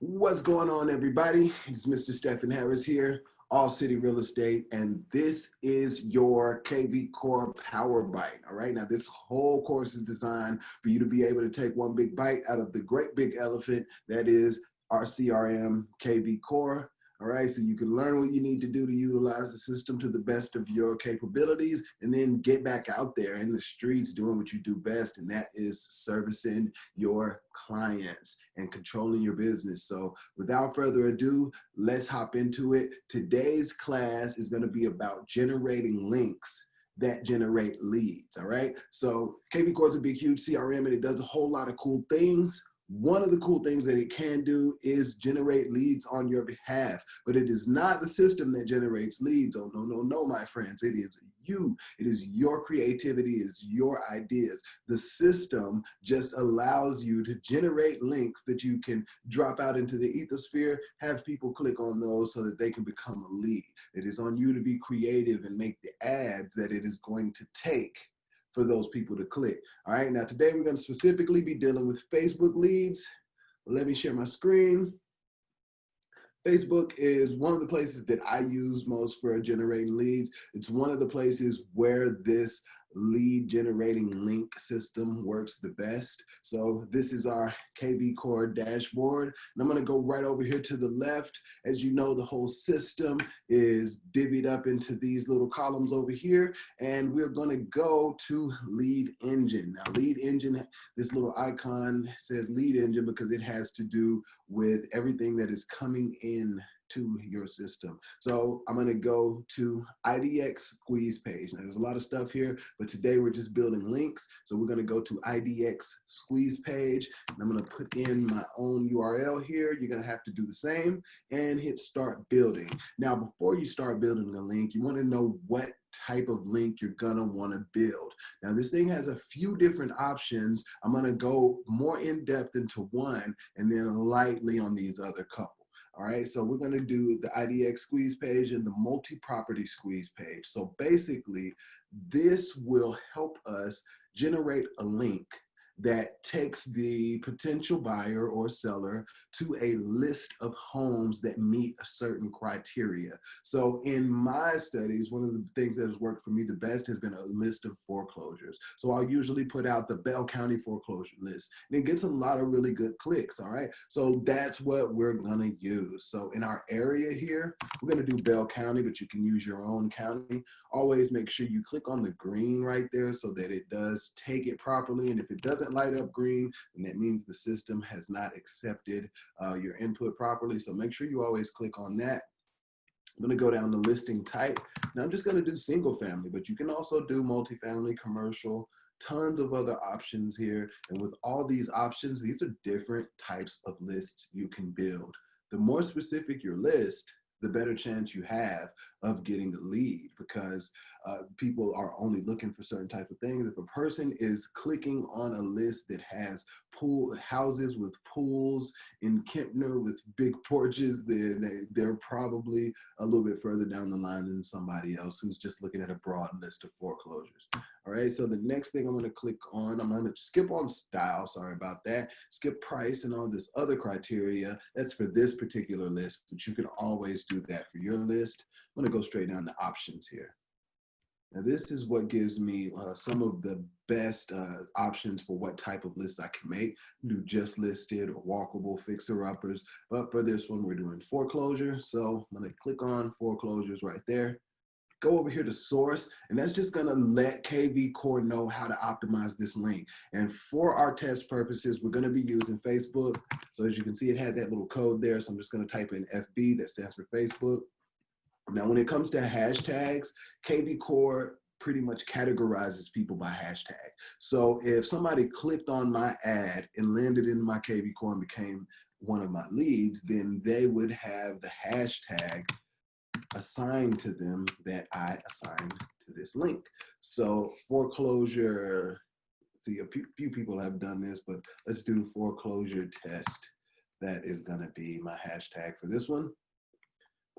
What's going on, everybody? It's Mr. Stephen Harris here, All City Real Estate, and this is your kvCORE Power Bite. All right, now this whole course is designed for you to be able to take one big bite out of the great big elephant that is our CRM kvCORE. All right, so you can learn what you need to do to utilize the system to the best of your capabilities, and then get back out there in the streets doing what you do best, and that is servicing your clients and controlling your business. So without further ado, let's hop into it. Today's class is going to be about generating links that generate leads. All right, so kvCORE is a big, huge CRM, and it does a whole lot of cool things. One of the cool things that it can do is generate leads on your behalf, but it is not the system that generates leads. Oh, no, no, no, my friends. It is you. It is your creativity. It is your ideas. The system just allows you to generate links that you can drop out into the ethosphere, have people click on those so that they can become a lead. It is on you to be creative and make the ads that it is going to take for those people to click. All right, now today we're going to specifically be dealing with Facebook leads. Let me share my screen. Facebook is one of the places that I use most for generating leads. It's one of the places where this lead generating link system works the best. So this is our kvCORE dashboard, and I'm going to go right over here to the left. As you know, the whole system is divvied up into these little columns over here, and we're going to go to lead engine. Now lead engine, this little icon says lead engine because it has to do with everything that is coming in to your system. So I'm going to go to IDX squeeze page. Now there's a lot of stuff here, but today we're just building links. So we're going to go to IDX squeeze page, and I'm going to put in my own URL here. You're going to have to do the same and hit start building. Now, before you start building a link, you want to know what type of link you're gonna want to build. Now this thing has a few different options. I'm going to go more in depth into one and then lightly on these other couple. All right, so we're going to do the IDX squeeze page and the multi-property squeeze page. So basically, this will help us generate a link that takes the potential buyer or seller to a list of homes that meet a certain criteria. So in my studies, one of the things that has worked for me the best has been a list of foreclosures. So I'll usually put out the Bell County foreclosure list, and it gets a lot of really good clicks. All right, so that's what we're gonna use. So in our area here, we're gonna do Bell County, but you can use your own county. Always make sure you click on the green right there so that it does take it properly, and if it doesn't light up green, and that means the system has not accepted your input properly. So make sure you always click on that. I'm going to go down to listing type. Now I'm just going to do single family, but you can also do multifamily, commercial, tons of other options here. And with all these options, these are different types of lists you can build. The more specific your list, the better chance you have of getting a lead, because people are only looking for certain type of things. If a person is clicking on a list that has houses with pools in Kempner with big porches, then they're probably a little bit further down the line than somebody else who's just looking at a broad list of foreclosures. All right, so the next thing I'm going to click on, I'm going to skip on style, sorry about that, skip price and all this other criteria. That's for this particular list, but you can always do that for your list. I'm going to go straight down to options here. Now this is what gives me some of the best options for what type of list I can make. Do just listed or walkable, fixer-uppers, but for this one we're doing foreclosure. So I'm going to click on foreclosures right there. Go over here to source, and that's just gonna let kvCORE know how to optimize this link. And for our test purposes, we're gonna be using Facebook. So as you can see, it had that little code there. So I'm just gonna type in FB, that stands for Facebook. Now, when it comes to hashtags, kvCORE pretty much categorizes people by hashtag. So if somebody clicked on my ad and landed in my kvCORE and became one of my leads, then they would have the hashtag assigned to them that I assigned to this link. So foreclosure, see, a few people have done this, but let's do foreclosure test. That is gonna be my hashtag for this one.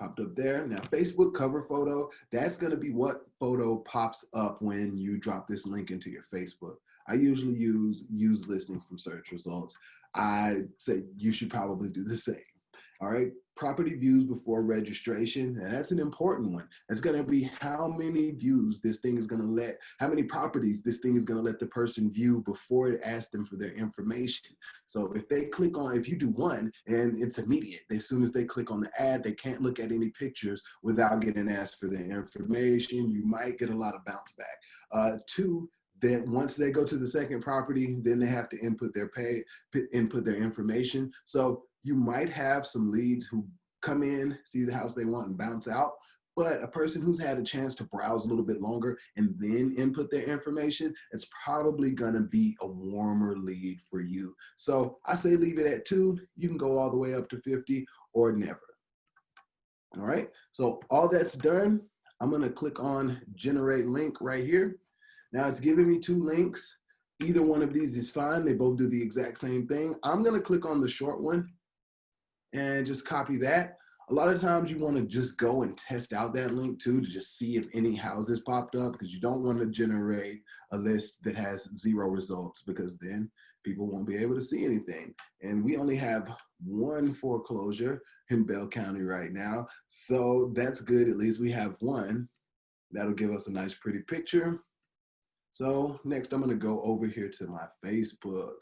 Popped up there. Now Facebook cover photo, that's gonna be what photo pops up when you drop this link into your Facebook. I usually use listing from search results. I say you should probably do the same. All right, property views before registration, and that's an important one. It's going to be how many views this thing is going to let, how many properties this thing is going to let the person view before it asks them for their information. So if they click on, if you do one and it's immediate, as soon as they click on the ad, they can't look at any pictures without getting asked for their information. You might get a lot of bounce back. Two, that once they go to the second property, then they have to input their information. So you might have some leads who come in, see the house they want and bounce out, but a person who's had a chance to browse a little bit longer and then input their information, it's probably gonna be a warmer lead for you. So I say leave it at 2. You can go all the way up to 50 or never. All right, so all that's done, I'm gonna click on generate link right here. Now it's giving me 2 links. Either one of these is fine. They both do the exact same thing. I'm gonna click on the short one and just copy that. A lot of times you wanna just go and test out that link too to just see if any houses popped up, because you don't wanna generate a list that has 0 results, because then people won't be able to see anything. And we only have 1 foreclosure in Bell County right now. So that's good, at least we have 1. That'll give us a nice pretty picture. So next I'm gonna go over here to my Facebook.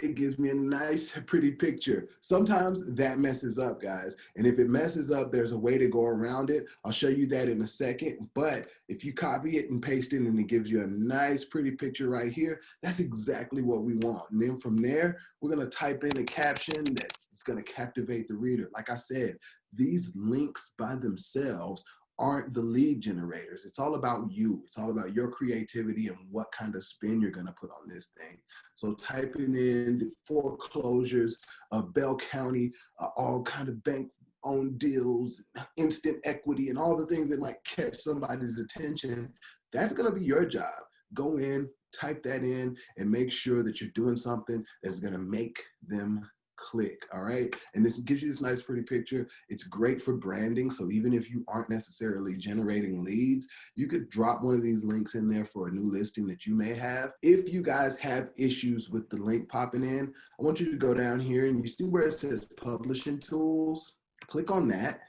It gives me a nice pretty picture. Sometimes that messes up, guys. And if it messes up, there's a way to go around it. I'll show you that in a second. But if you copy it and paste it and it gives you a nice pretty picture right here, that's exactly what we want. And then from there, we're gonna type in a caption that's gonna captivate the reader. Like I said, these links by themselves aren't the lead generators. It's all about you. It's all about your creativity and what kind of spin you're gonna put on this thing. So typing in the foreclosures of Bell County, all kind of bank-owned deals, instant equity, and all the things that might catch somebody's attention, that's gonna be your job. Go in, type that in, and make sure that you're doing something that's gonna make them click, all right? And this gives you this nice pretty picture. It's great for branding. So even if you aren't necessarily generating leads, you could drop one of these links in there for a new listing that you may have. If you guys have issues with the link popping in, I want you to go down here and you see where it says publishing tools. Click on that.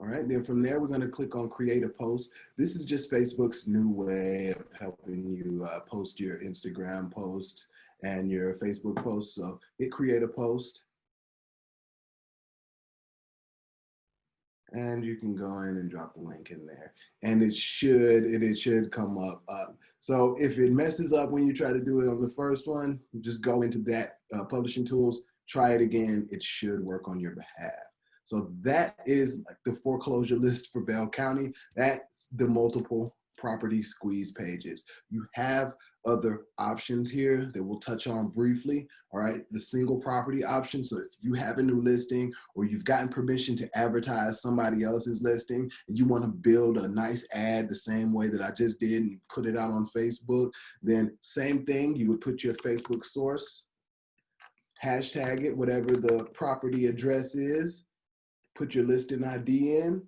All right, then from there, we're gonna click on create a post. This is just Facebook's new way of helping you post your Instagram post and your Facebook post. So hit create a post. And you can go in and drop the link in there. And it should come up. So if it messes up when you try to do it on the first one, just go into that publishing tools, try it again. It should work on your behalf. So that is like the foreclosure list for Bell County. That's the multiple property squeeze pages. You have other options here that we'll touch on briefly. All right, the single property option. So if you have a new listing or you've gotten permission to advertise somebody else's listing and you want to build a nice ad the same way that I just did and put it out on Facebook, then same thing, you would put your Facebook source, hashtag it, whatever the property address is, put your listing ID in.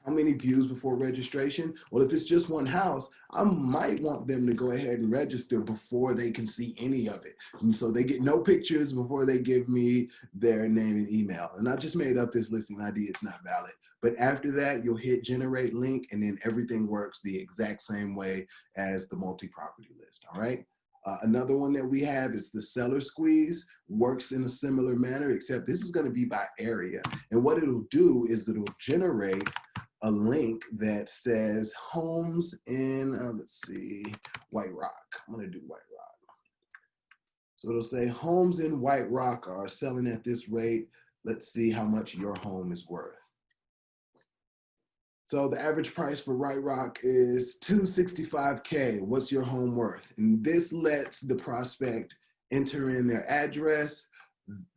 How many views before registration? Well, if it's just one house, I might want them to go ahead and register before they can see any of it. And so they get no pictures before they give me their name and email. And I just made up this listing ID, it's not valid. But after that, you'll hit generate link and then everything works the exact same way as the multi-property list, all right? Another one that we have is the seller squeeze. Works in a similar manner, except this is gonna be by area. And what it'll do is it'll generate a link that says homes in, let's see, White Rock. I'm gonna do White Rock. So it'll say homes in White Rock are selling at this rate. Let's see how much your home is worth. So the average price for White Rock is $265K. What's your home worth? And this lets the prospect enter in their address.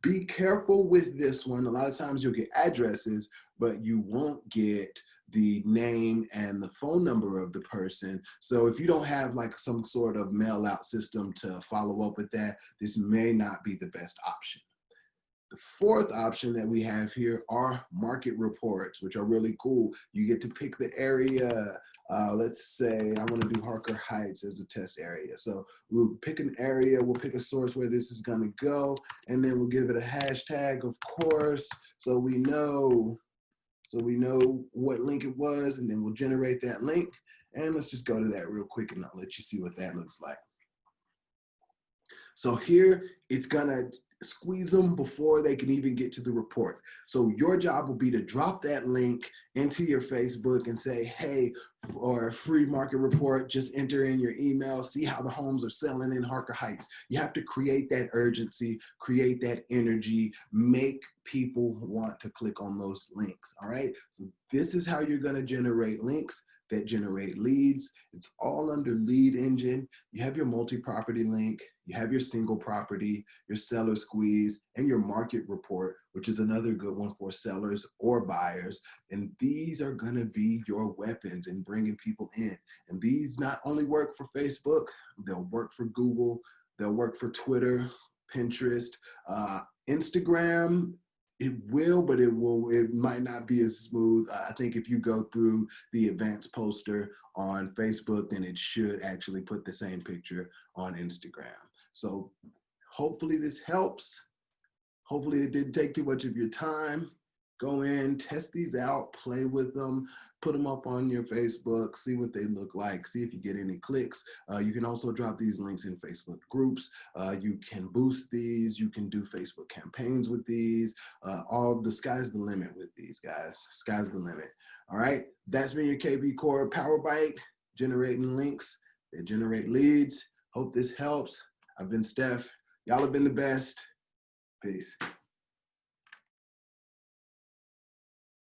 Be careful with this one. A lot of times you'll get addresses, but you won't get the name and the phone number of the person. So if you don't have like some sort of mail out system to follow up with that, this may not be the best option. The fourth option that we have here are market reports, which are really cool. You get to pick the area. Let's say I want to do Harker Heights as a test area. So we'll pick an area, we'll pick a source where this is going to go, and then we'll give it a hashtag, of course, so we know what link it was, and then we'll generate that link. And let's just go to that real quick, and I'll let you see what that looks like. So here, it's gonna squeeze them before they can even get to the report. So your job will be to drop that link into your Facebook and say, hey, for a free market report, just enter in your email, see how the homes are selling in Harker Heights. You have to create that urgency, create that energy, make people want to click on those links, all right? So this is how you're gonna generate links that generate leads. It's all under lead engine. You have your multi-property link, you have your single property, your seller squeeze, and your market report, which is another good one for sellers or buyers. And these are gonna be your weapons in bringing people in. And these not only work for Facebook, they'll work for Google, they'll work for Twitter, Pinterest, Instagram. It will, but it might not be as smooth. I think if you go through the advanced poster on Facebook, then it should actually put the same picture on Instagram. So hopefully this helps. Hopefully it didn't take too much of your time. Go in, test these out, play with them, put them up on your Facebook, see what they look like, see if you get any clicks. You can also drop these links in Facebook groups. You can boost these. You can do Facebook campaigns with these. All the sky's the limit with these guys. Sky's the limit. All right, that's been your kvCORE Power Bite, generating links that generate leads. Hope this helps. I've been Steph. Y'all have been the best. Peace.